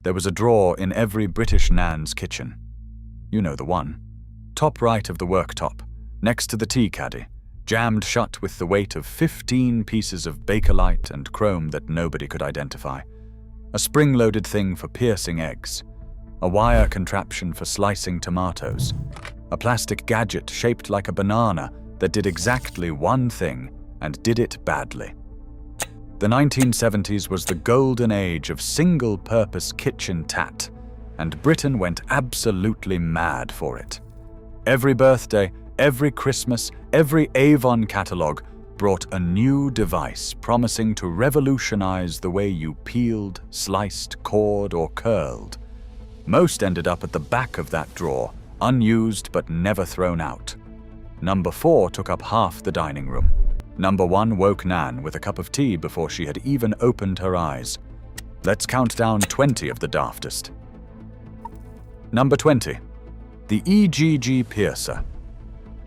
There was a drawer in every British Nan's kitchen. You know the one. Top right of the worktop, next to the tea caddy, jammed shut with the weight of 15 pieces of Bakelite and chrome that nobody could identify. A spring-loaded thing for piercing eggs. A wire contraption for slicing tomatoes. A plastic gadget shaped like a banana that did exactly one thing and did it badly. The 1970s was the golden age of single-purpose kitchen tat, and Britain went absolutely mad for it. Every birthday, every Christmas, every Avon catalogue brought a new device promising to revolutionize the way you peeled, sliced, cored, or curled. Most ended up at the back of that drawer, unused but never thrown out. Number 4 took up half the dining room. Number 1 woke Nan with a cup of tea before she had even opened her eyes. Let's count down 20 of the daftest. Number 20. The EGG piercer.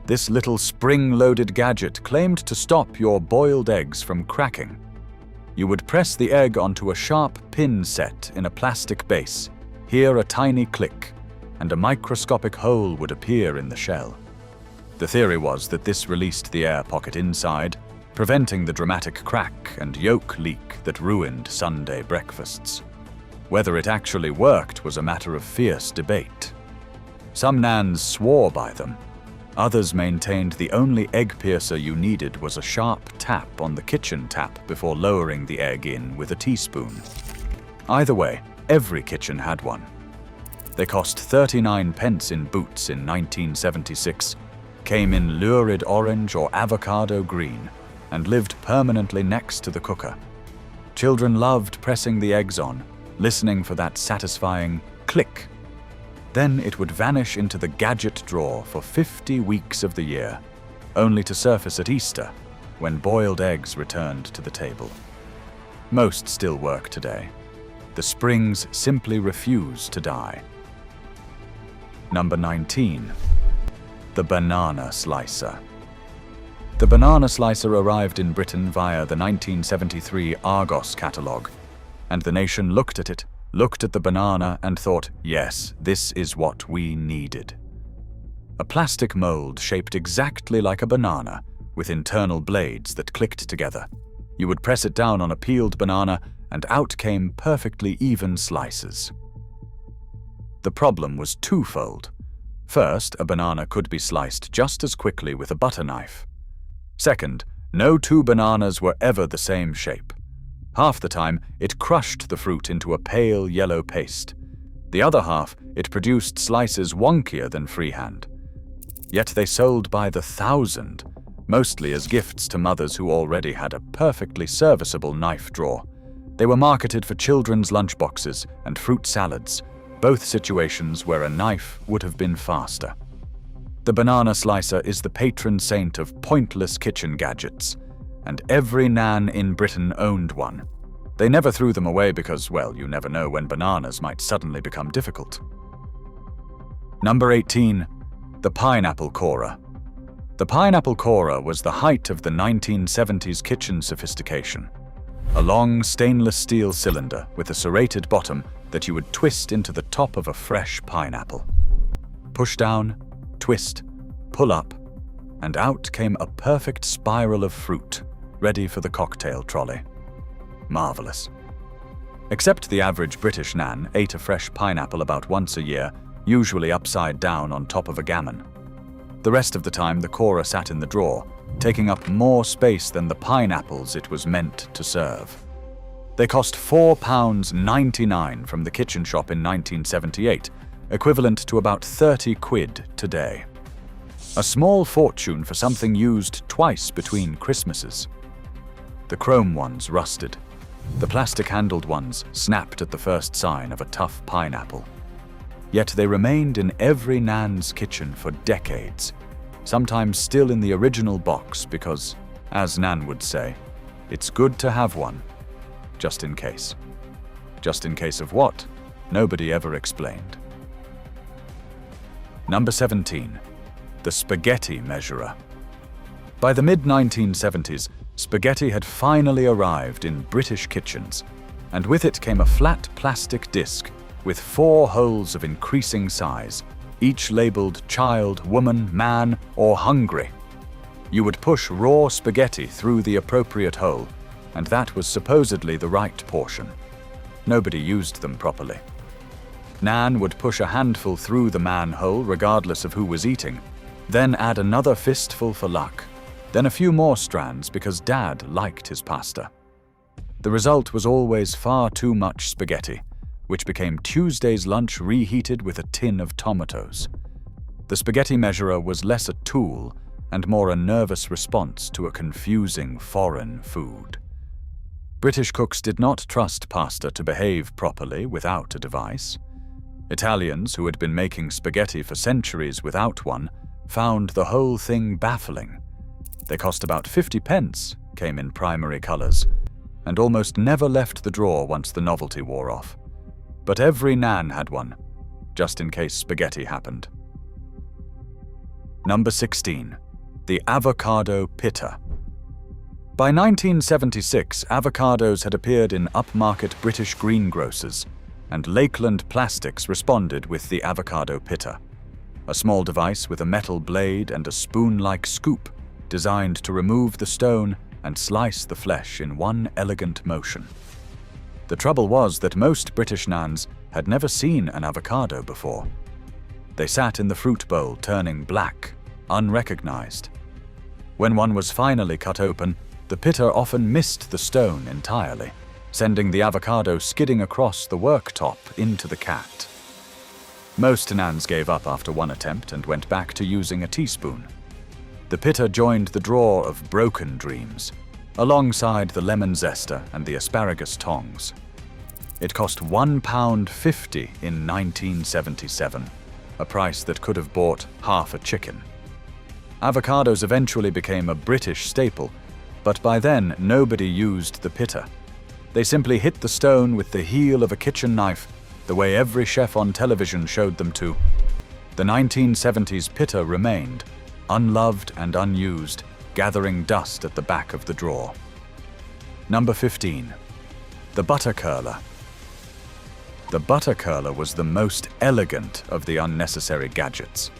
This little spring-loaded gadget claimed to stop your boiled eggs from cracking. You would press the egg onto a sharp pin set in a plastic base, hear a tiny click, and a microscopic hole would appear in the shell. The theory was that this released the air pocket inside, preventing the dramatic crack and yolk leak that ruined Sunday breakfasts. Whether it actually worked was a matter of fierce debate. Some Nans swore by them. Others maintained the only egg piercer you needed was a sharp tap on the kitchen tap before lowering the egg in with a teaspoon. Either way, every kitchen had one. They cost 39 pence in Boots in 1976, came in lurid orange or avocado green, and lived permanently next to the cooker. Children loved pressing the eggs on, listening for that satisfying click. Then it would vanish into the gadget drawer for 50 weeks of the year, only to surface at Easter, when boiled eggs returned to the table. Most still work today. The springs simply refuse to die. Number 19. The banana slicer. The banana slicer arrived in Britain via the 1973 Argos catalogue, and the nation looked at it, looked at the banana and thought, yes, this is what we needed. A plastic mold shaped exactly like a banana, with internal blades that clicked together. You would press it down on a peeled banana, and out came perfectly even slices. The problem was twofold. First, a banana could be sliced just as quickly with a butter knife. Second, no two bananas were ever the same shape. Half the time, it crushed the fruit into a pale yellow paste. The other half, it produced slices wonkier than freehand. Yet they sold by the thousand, mostly as gifts to mothers who already had a perfectly serviceable knife drawer. They were marketed for children's lunchboxes and fruit salads, both situations where a knife would have been faster. The banana slicer is the patron saint of pointless kitchen gadgets, and every Nan in Britain owned one. They never threw them away because, well, you never know when bananas might suddenly become difficult. Number 18. The pineapple corer. The pineapple corer was the height of the 1970s kitchen sophistication. A long stainless steel cylinder with a serrated bottom that you would twist into the top of a fresh pineapple. Push down, twist, pull up, and out came a perfect spiral of fruit, ready for the cocktail trolley. Marvelous. Except the average British Nan ate a fresh pineapple about once a year, usually upside down on top of a gammon. The rest of the time the corer sat in the drawer, taking up more space than the pineapples it was meant to serve. They cost £4.99 from the kitchen shop in 1978, equivalent to about 30 quid today. A small fortune for something used twice between Christmases. The chrome ones rusted. The plastic-handled ones snapped at the first sign of a tough pineapple. Yet they remained in every Nan's kitchen for decades, sometimes still in the original box because, as Nan would say, it's good to have one, just in case. Just in case of what? Nobody ever explained. Number 17. The spaghetti measurer. By the mid-1970s, spaghetti had finally arrived in British kitchens, and with it came a flat plastic disc with 4 holes of increasing size, each labeled child, woman, man, or hungry. You would push raw spaghetti through the appropriate hole, and that was supposedly the right portion. Nobody used them properly. Nan would push a handful through the manhole regardless of who was eating, then add another fistful for luck, then a few more strands because Dad liked his pasta. The result was always far too much spaghetti, which became Tuesday's lunch reheated with a tin of tomatoes. The spaghetti measurer was less a tool and more a nervous response to a confusing foreign food. British cooks did not trust pasta to behave properly without a device. Italians, who had been making spaghetti for centuries without one, found the whole thing baffling. They cost about 50 pence, came in primary colours, and almost never left the drawer once the novelty wore off. But every Nan had one, just in case spaghetti happened. Number 16. The avocado pitta. By 1976, avocados had appeared in upmarket British greengrocers, and Lakeland Plastics responded with the avocado pitta, a small device with a metal blade and a spoon-like scoop designed to remove the stone and slice the flesh in one elegant motion. The trouble was that most British Nans had never seen an avocado before. They sat in the fruit bowl turning black, unrecognized. When one was finally cut open, the pitta often missed the stone entirely, sending the avocado skidding across the worktop into the cat. Most Nans gave up after one attempt and went back to using a teaspoon. The pitta joined the drawer of broken dreams, alongside the lemon zester and the asparagus tongs. It cost £1.50 in 1977, a price that could have bought half a chicken. Avocados eventually became a British staple, but by then nobody used the pitta. They simply hit the stone with the heel of a kitchen knife, the way every chef on television showed them to. The 1970s pitta remained, unloved and unused, gathering dust at the back of the drawer. Number 15. The butter curler. The butter curler was the most elegant of the unnecessary gadgets.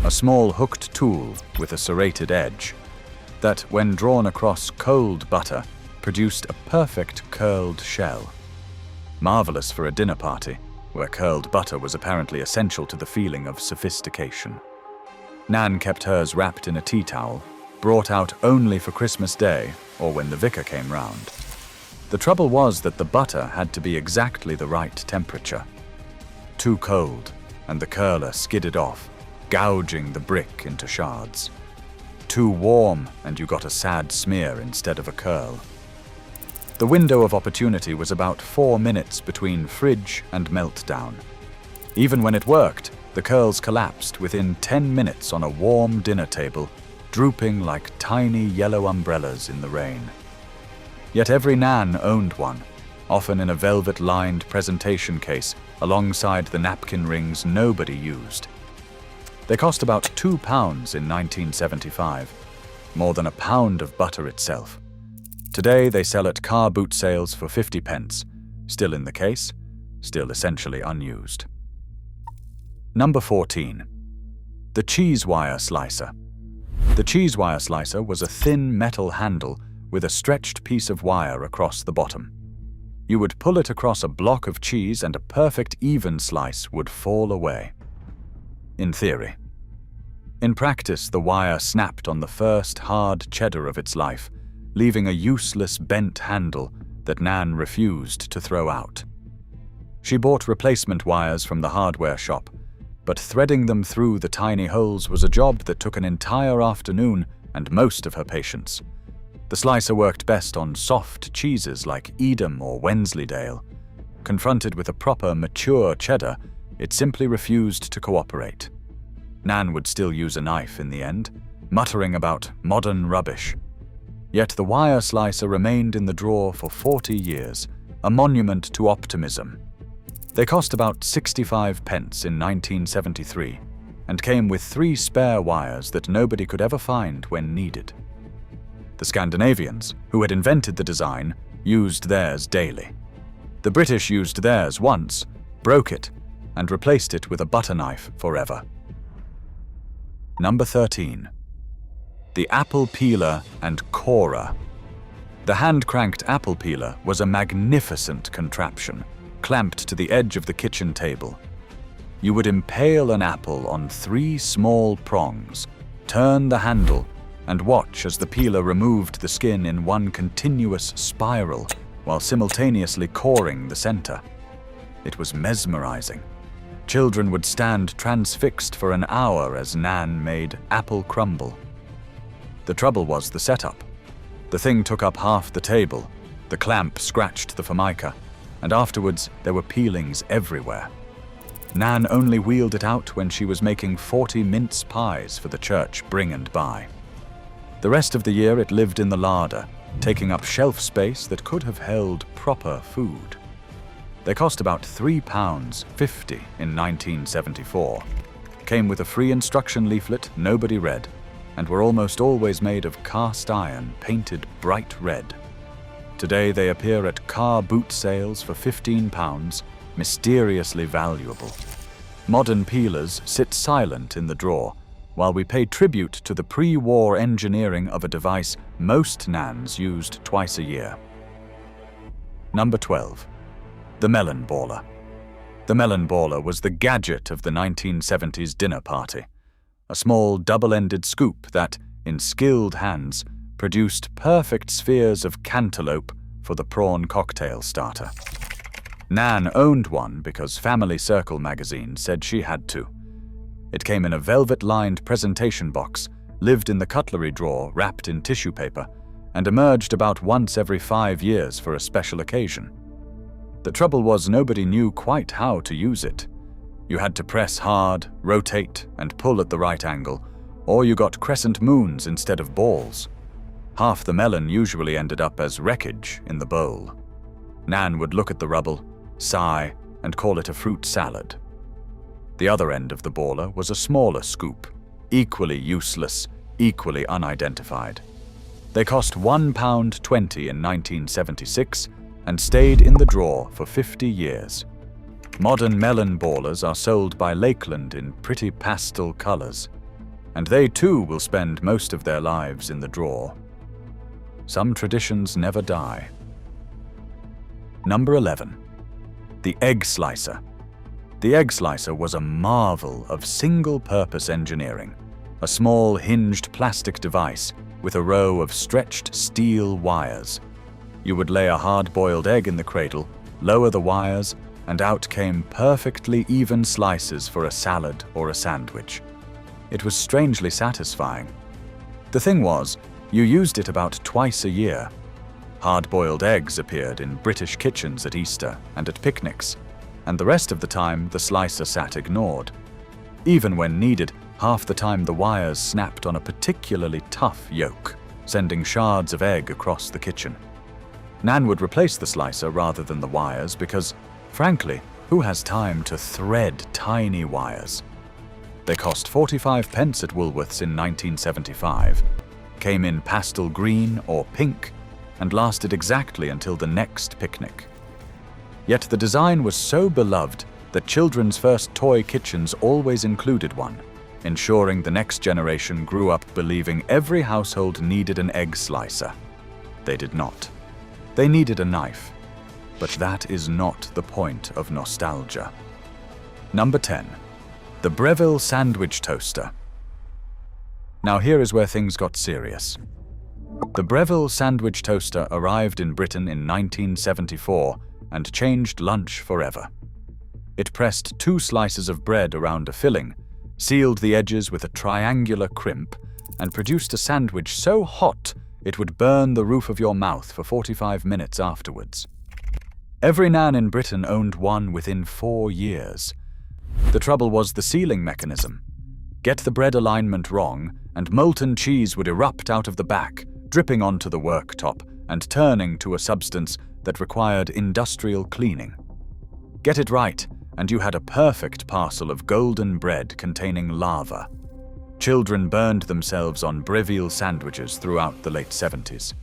A small hooked tool with a serrated edge that, when drawn across cold butter, produced a perfect curled shell. Marvelous for a dinner party, where curled butter was apparently essential to the feeling of sophistication. Nan kept hers wrapped in a tea towel, brought out only for Christmas Day or when the vicar came round. The trouble was that the butter had to be exactly the right temperature. Too cold, and the curler skidded off, gouging the brick into shards. Too warm, and you got a sad smear instead of a curl. The window of opportunity was about 4 minutes between fridge and meltdown. Even when it worked, the curls collapsed within 10 minutes on a warm dinner table, drooping like tiny yellow umbrellas in the rain. Yet every Nan owned one, often in a velvet-lined presentation case alongside the napkin rings nobody used. They cost about £2 in 1975, more than a pound of butter itself. Today they sell at car boot sales for 50 pence, still in the case, still essentially unused. Number 14. The cheese wire slicer. The cheese wire slicer was a thin metal handle with a stretched piece of wire across the bottom. You would pull it across a block of cheese and a perfect even slice would fall away. In theory. In practice, the wire snapped on the first hard cheddar of its life, leaving a useless bent handle that Nan refused to throw out. She bought replacement wires from the hardware shop, but threading them through the tiny holes was a job that took an entire afternoon and most of her patience. The slicer worked best on soft cheeses like Edam or Wensleydale. Confronted with a proper, mature cheddar, it simply refused to cooperate. Nan would still use a knife in the end, muttering about modern rubbish. Yet the wire slicer remained in the drawer for 40 years, a monument to optimism. They cost about 65 pence in 1973 and came with 3 spare wires that nobody could ever find when needed. The Scandinavians, who had invented the design, used theirs daily. The British used theirs once, broke it, and replaced it with a butter knife forever. Number 13. The apple peeler and corer. The hand-cranked apple peeler was a magnificent contraption, clamped to the edge of the kitchen table. You would impale an apple on 3 small prongs, turn the handle, and watch as the peeler removed the skin in one continuous spiral while simultaneously coring the center. It was mesmerizing. Children would stand transfixed for an hour as Nan made apple crumble. The trouble was the setup. The thing took up half the table, the clamp scratched the formica, and afterwards there were peelings everywhere. Nan only wheeled it out when she was making 40 mince pies for the church bring and buy. The rest of the year it lived in the larder, taking up shelf space that could have held proper food. They cost about £3.50 in 1974, came with a free instruction leaflet nobody read, and were almost always made of cast iron painted bright red. Today they appear at car boot sales for £15, mysteriously valuable. Modern peelers sit silent in the drawer, while we pay tribute to the pre-war engineering of a device most Nans used twice a year. Number 12. The melon baller. The melon baller was the gadget of the 1970s dinner party. A small double-ended scoop that, in skilled hands, produced perfect spheres of cantaloupe for the prawn cocktail starter. Nan owned one because Family Circle magazine said she had to. It came in a velvet-lined presentation box, lived in the cutlery drawer wrapped in tissue paper, and emerged about once every 5 years for a special occasion. The trouble was nobody knew quite how to use it. You had to press hard, rotate, and pull at the right angle, or you got crescent moons instead of balls. Half the melon usually ended up as wreckage in the bowl. Nan would look at the rubble, sigh, and call it a fruit salad. The other end of the baller was a smaller scoop, equally useless, equally unidentified. They cost £1.20 in 1976 and stayed in the drawer for 50 years. Modern melon ballers are sold by Lakeland in pretty pastel colors, and they too will spend most of their lives in the drawer. Some traditions never die. Number 11. The egg slicer. The egg slicer was a marvel of single-purpose engineering, a small hinged plastic device with a row of stretched steel wires. You would lay a hard-boiled egg in the cradle, lower the wires, and out came perfectly even slices for a salad or a sandwich. It was strangely satisfying. The thing was, you used it about twice a year. Hard-boiled eggs appeared in British kitchens at Easter and at picnics, and the rest of the time the slicer sat ignored. Even when needed, half the time the wires snapped on a particularly tough yolk, sending shards of egg across the kitchen. Nan would replace the slicer rather than the wires because, frankly, who has time to thread tiny wires? They cost 45 pence at Woolworths in 1975, came in pastel green or pink, and lasted exactly until the next picnic. Yet the design was so beloved that children's first toy kitchens always included one, ensuring the next generation grew up believing every household needed an egg slicer. They did not. They needed a knife. But that is not the point of nostalgia. Number 10. The Breville Sandwich Toaster. Now here is where things got serious. The Breville Sandwich Toaster arrived in Britain in 1974 and changed lunch forever. It pressed 2 slices of bread around a filling, sealed the edges with a triangular crimp, and produced a sandwich so hot it would burn the roof of your mouth for 45 minutes afterwards. Every Nan in Britain owned one within 4 years. The trouble was the sealing mechanism. Get the bread alignment wrong, and molten cheese would erupt out of the back, dripping onto the worktop and turning to a substance that required industrial cleaning. Get it right, and you had a perfect parcel of golden bread containing lava. Children burned themselves on Breville sandwiches throughout the late 70s.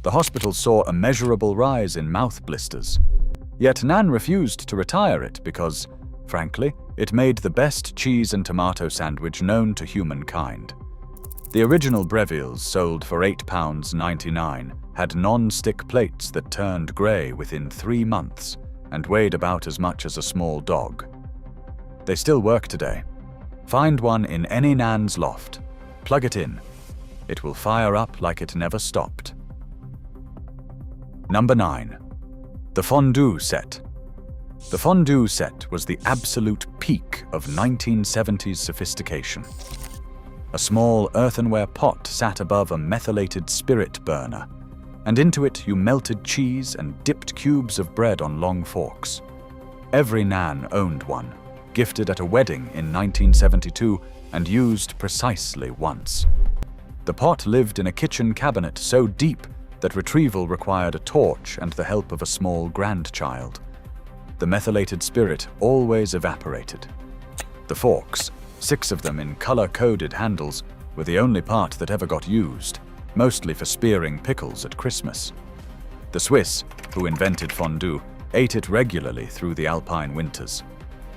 The hospital saw a measurable rise in mouth blisters. Yet Nan refused to retire it because, frankly, it made the best cheese and tomato sandwich known to humankind. The original Brevilles, sold for £8.99, had non-stick plates that turned grey within 3 months and weighed about as much as a small dog. They still work today. Find one in any Nan's loft. Plug it in. It will fire up like it never stopped. Number 9. The fondue set. The fondue set was the absolute peak of 1970s sophistication. A small earthenware pot sat above a methylated spirit burner, and into it you melted cheese and dipped cubes of bread on long forks. Every Nan owned one, gifted at a wedding in 1972 and used precisely once. The pot lived in a kitchen cabinet so deep that retrieval required a torch and the help of a small grandchild. The methylated spirit always evaporated. The forks, 6 of them in color-coded handles, were the only part that ever got used, mostly for spearing pickles at Christmas. The Swiss, who invented fondue, ate it regularly through the Alpine winters.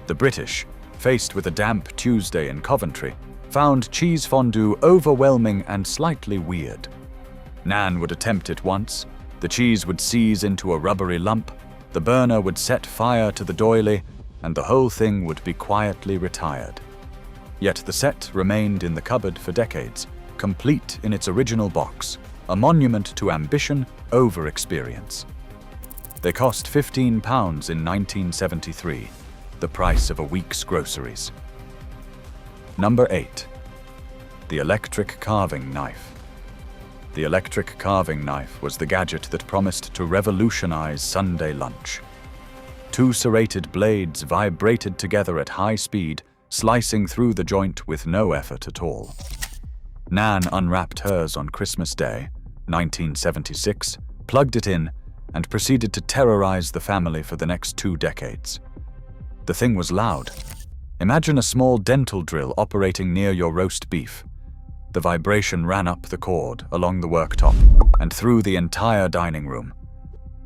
The British, faced with a damp Tuesday in Coventry, found cheese fondue overwhelming and slightly weird. Nan would attempt it once, the cheese would seize into a rubbery lump, the burner would set fire to the doily, and the whole thing would be quietly retired. Yet the set remained in the cupboard for decades, complete in its original box, a monument to ambition over experience. They cost £15 in 1973, the price of a week's groceries. Number 8. The electric carving knife. The electric carving knife was the gadget that promised to revolutionize Sunday lunch. 2 serrated blades vibrated together at high speed, slicing through the joint with no effort at all. Nan unwrapped hers on Christmas Day, 1976, plugged it in, and proceeded to terrorize the family for the next 2 decades. The thing was loud. Imagine a small dental drill operating near your roast beef. The vibration ran up the cord, along the worktop, and through the entire dining room.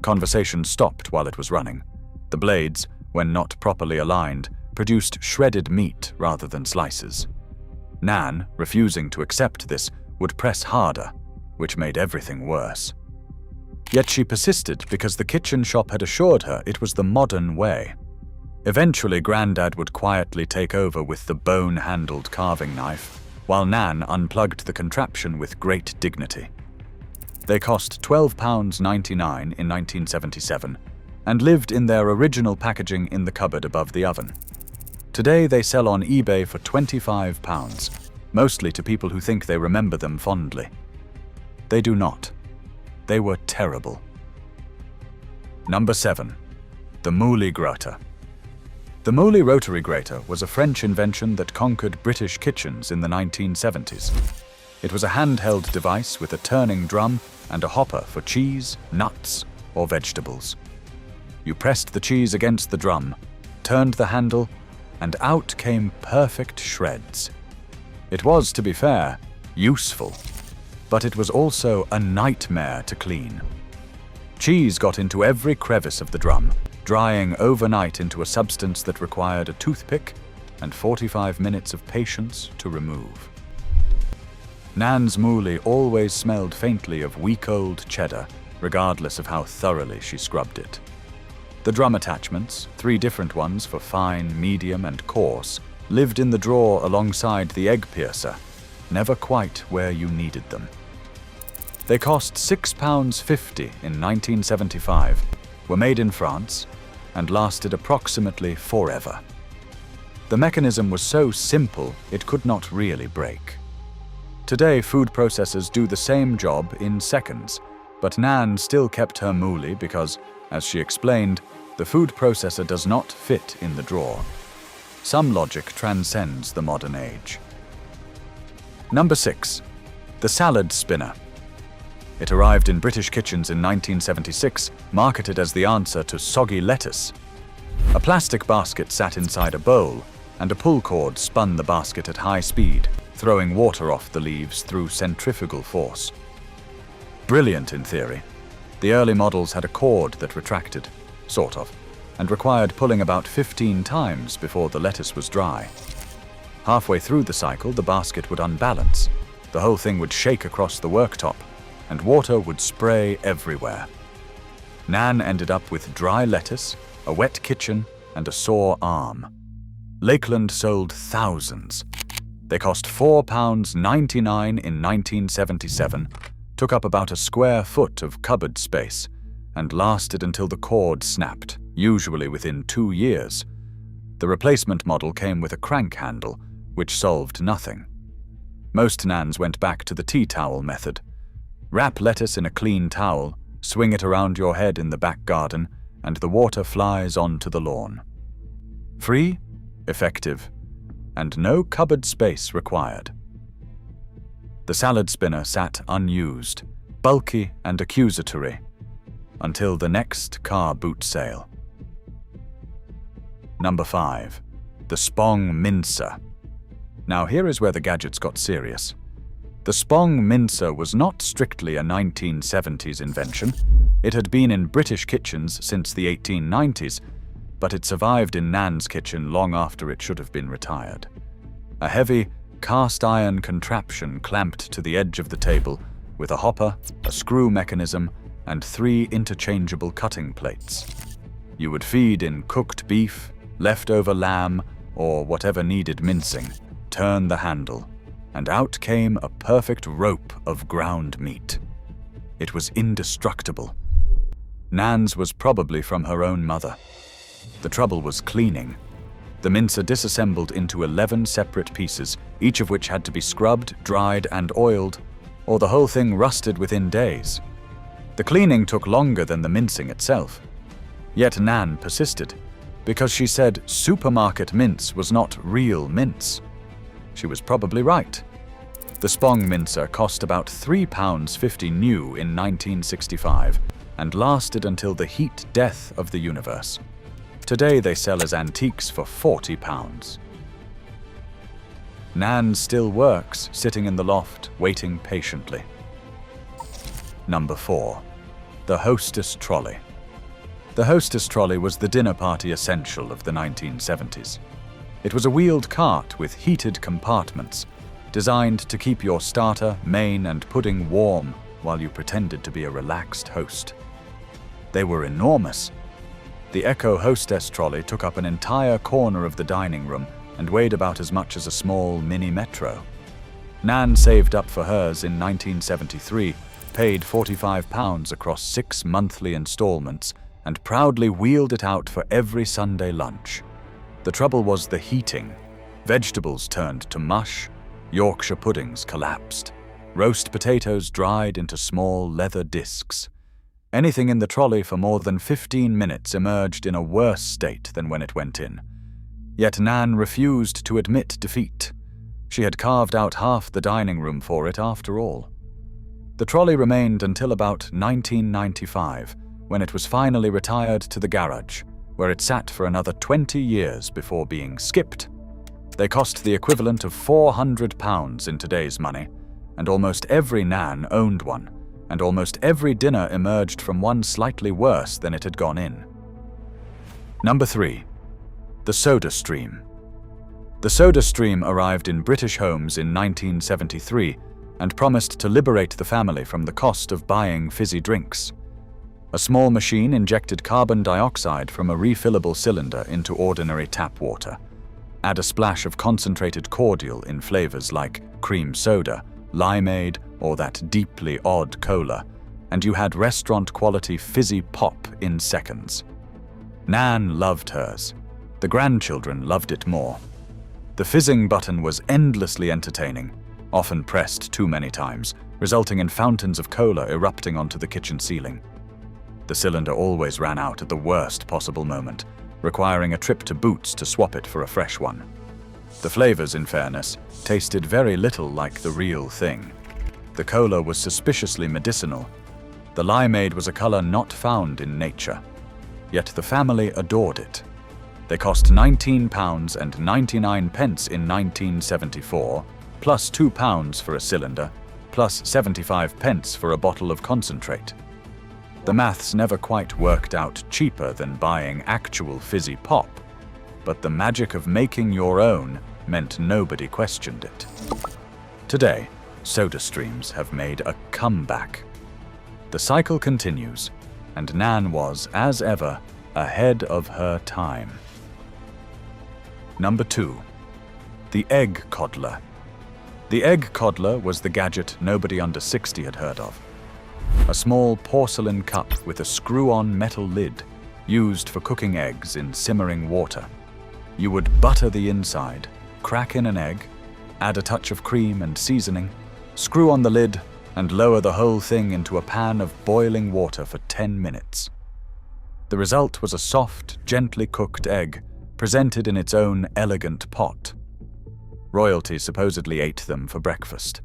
Conversation stopped while it was running. The blades, when not properly aligned, produced shredded meat rather than slices. Nan, refusing to accept this, would press harder, which made everything worse. Yet she persisted because the kitchen shop had assured her it was the modern way. Eventually, Grandad would quietly take over with the bone-handled carving knife, while Nan unplugged the contraption with great dignity. They cost £12.99 in 1977 and lived in their original packaging in the cupboard above the oven. Today they sell on eBay for £25, mostly to people who think they remember them fondly. They do not. They were terrible. Number 7. The Moly grater. The Moly rotary grater was a French invention that conquered British kitchens in the 1970s. It was a handheld device with a turning drum and a hopper for cheese, nuts, or vegetables. You pressed the cheese against the drum, turned the handle, and out came perfect shreds. It was, to be fair, useful, but it was also a nightmare to clean. Cheese got into every crevice of the drum, drying overnight into a substance that required a toothpick and 45 minutes of patience to remove. Nan's Moly always smelled faintly of week-old cheddar, regardless of how thoroughly she scrubbed it. The drum attachments, 3 different ones for fine, medium, and coarse, lived in the drawer alongside the egg piercer, never quite where you needed them. They cost £6.50 in 1975, were made in France, and lasted approximately forever. The mechanism was so simple it could not really break. Today, food processors do the same job in seconds, but Nan still kept her Moly because, as she explained, the food processor does not fit in the drawer. Some logic transcends the modern age. Number 6. The salad spinner. It arrived in British kitchens in 1976, marketed as the answer to soggy lettuce. A plastic basket sat inside a bowl, and a pull cord spun the basket at high speed, throwing water off the leaves through centrifugal force. Brilliant in theory. The early models had a cord that retracted, sort of, and required pulling about 15 times before the lettuce was dry. Halfway through the cycle, the basket would unbalance, the whole thing would shake across the worktop, and water would spray everywhere. Nan ended up with dry lettuce, a wet kitchen, and a sore arm. Lakeland sold thousands. They cost £4.99 in 1977, took up about a square foot of cupboard space, and lasted until the cord snapped, usually within 2 years. The replacement model came with a crank handle, which solved nothing. Most Nans went back to the tea towel method. Wrap lettuce in a clean towel, swing it around your head in the back garden, and the water flies onto the lawn. Free, effective, and no cupboard space required. The salad spinner sat unused, bulky and accusatory, until the next car boot sale. Number 5. The Spong mincer. Now here is where the gadgets got serious. The Spong mincer was not strictly a 1970s invention. It had been in British kitchens since the 1890s, but it survived in Nan's kitchen long after it should have been retired. A heavy, cast-iron contraption clamped to the edge of the table with a hopper, a screw mechanism, and 3 interchangeable cutting plates. You would feed in cooked beef, leftover lamb, or whatever needed mincing, turn the handle, and out came a perfect rope of ground meat. It was indestructible. Nan's was probably from her own mother. The trouble was cleaning. The mincer disassembled into 11 separate pieces, each of which had to be scrubbed, dried, and oiled, or the whole thing rusted within days. The cleaning took longer than the mincing itself. Yet Nan persisted, because she said supermarket mince was not real mince. She was probably right. The Spong mincer cost about £3.50 new in 1965 and lasted until the heat death of the universe. Today they sell as antiques for £40. Nan still works, sitting in the loft, waiting patiently. Number 4. The hostess trolley. The hostess trolley was the dinner party essential of the 1970s. It was a wheeled cart with heated compartments, designed to keep your starter, main, and pudding warm while you pretended to be a relaxed host. They were enormous. The Echo Hostess trolley took up an entire corner of the dining room and weighed about as much as a small mini-metro. Nan saved up for hers in 1973, paid £45 across 6 monthly installments, and proudly wheeled it out for every Sunday lunch. The trouble was the heating. Vegetables turned to mush, Yorkshire puddings collapsed, roast potatoes dried into small leather discs. Anything in the trolley for more than 15 minutes emerged in a worse state than when it went in. Yet Nan refused to admit defeat. She had carved out half the dining room for it after all. The trolley remained until about 1995, when it was finally retired to the garage, where it sat for another 20 years before being skipped. They cost the equivalent of £400 in today's money, and almost every Nan owned one, and almost every dinner emerged from one slightly worse than it had gone in. Number 3. The soda stream. The soda stream arrived in British homes in 1973 and promised to liberate the family from the cost of buying fizzy drinks. A small machine injected carbon dioxide from a refillable cylinder into ordinary tap water. Add a splash of concentrated cordial in flavors like cream soda, limeade, or that deeply odd cola, and you had restaurant-quality fizzy pop in seconds. Nan loved hers. The grandchildren loved it more. The fizzing button was endlessly entertaining, often pressed too many times, resulting in fountains of cola erupting onto the kitchen ceiling. The cylinder always ran out at the worst possible moment, requiring a trip to Boots to swap it for a fresh one. The flavors, in fairness, tasted very little like the real thing. The cola was suspiciously medicinal. The limeade was a color not found in nature. Yet the family adored it. They cost £19.99 in 1974, plus £2 for a cylinder, plus 75 pence for a bottle of concentrate. The maths never quite worked out cheaper than buying actual fizzy pop, but the magic of making your own meant nobody questioned it. Today, soda streams have made a comeback. The cycle continues, and Nan was, as ever, ahead of her time. Number 2. The egg coddler. The egg coddler was the gadget nobody under 60 had heard of. A small porcelain cup with a screw-on metal lid, used for cooking eggs in simmering water. You would butter the inside, crack in an egg, add a touch of cream and seasoning, screw on the lid, and lower the whole thing into a pan of boiling water for 10 minutes. The result was a soft, gently cooked egg, presented in its own elegant pot. Royalty supposedly ate them for breakfast.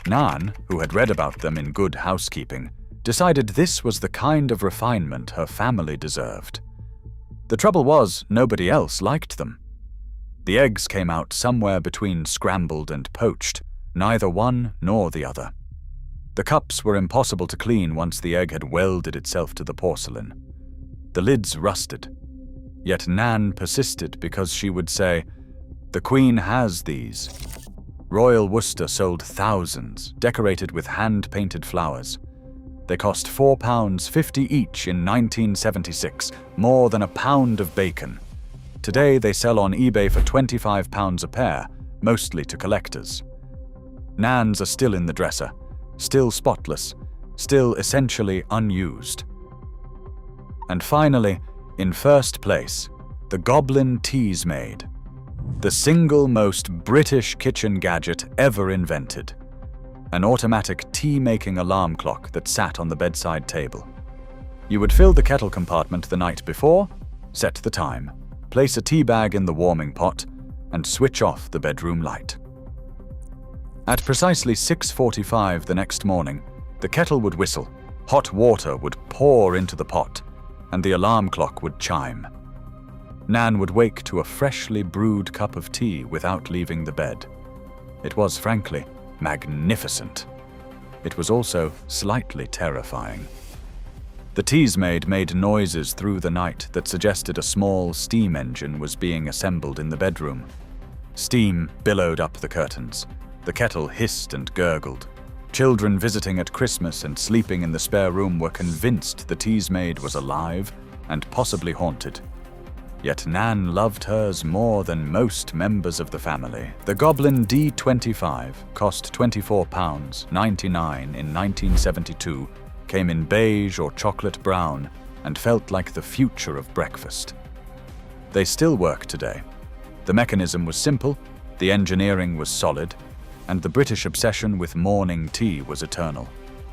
Nan, who had read about them in Good Housekeeping, decided this was the kind of refinement her family deserved. The trouble was, nobody else liked them. The eggs came out somewhere between scrambled and poached, neither one nor the other. The cups were impossible to clean once the egg had welded itself to the porcelain. The lids rusted. Yet Nan persisted because she would say, "The Queen has these." Royal Worcester sold thousands, decorated with hand-painted flowers. They cost £4.50 each in 1976, more than a pound of bacon. Today they sell on eBay for £25 a pair, mostly to collectors. Nan's are still in the dresser, still spotless, still essentially unused. And finally, in first place, the Goblin Teasmade, the single most British kitchen gadget ever invented. An automatic tea-making alarm clock that sat on the bedside table. You would fill the kettle compartment the night before, set the time, place a tea bag in the warming pot, and switch off the bedroom light. At precisely 6:45 the next morning, the kettle would whistle, hot water would pour into the pot, and the alarm clock would chime. Nan would wake to a freshly brewed cup of tea without leaving the bed. It was, frankly, magnificent. It was also slightly terrifying. The Teasmade made noises through the night that suggested a small steam engine was being assembled in the bedroom. Steam billowed up the curtains. The kettle hissed and gurgled. Children visiting at Christmas and sleeping in the spare room were convinced the Teasmade was alive and possibly haunted. Yet Nan loved hers more than most members of the family. The Goblin D25 cost £24.99 in 1972, came in beige or chocolate brown, and felt like the future of breakfast. They still work today. The mechanism was simple, the engineering was solid, and the British obsession with morning tea was eternal.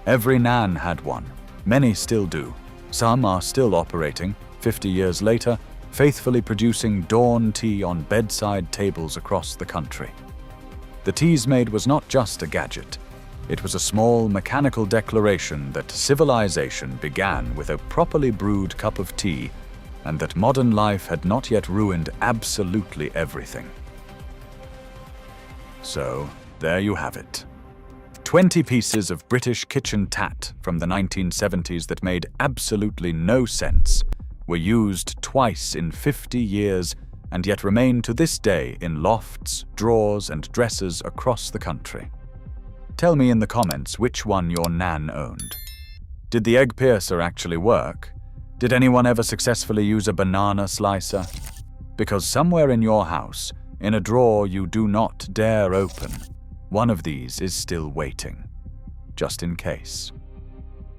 Every Nan had one. Many still do. Some are still operating, 50 years later, faithfully producing dawn tea on bedside tables across the country. The Teasmade was not just a gadget. It was a small mechanical declaration that civilization began with a properly brewed cup of tea, and that modern life had not yet ruined absolutely everything. So, there you have it. 20 pieces of British kitchen tat from the 1970s that made absolutely no sense, were used twice in 50 years and yet remain to this day in lofts, drawers, and dressers across the country. Tell me in the comments which one your Nan owned. Did the egg piercer actually work? Did anyone ever successfully use a banana slicer? Because somewhere in your house, in a drawer you do not dare open, one of these is still waiting, just in case.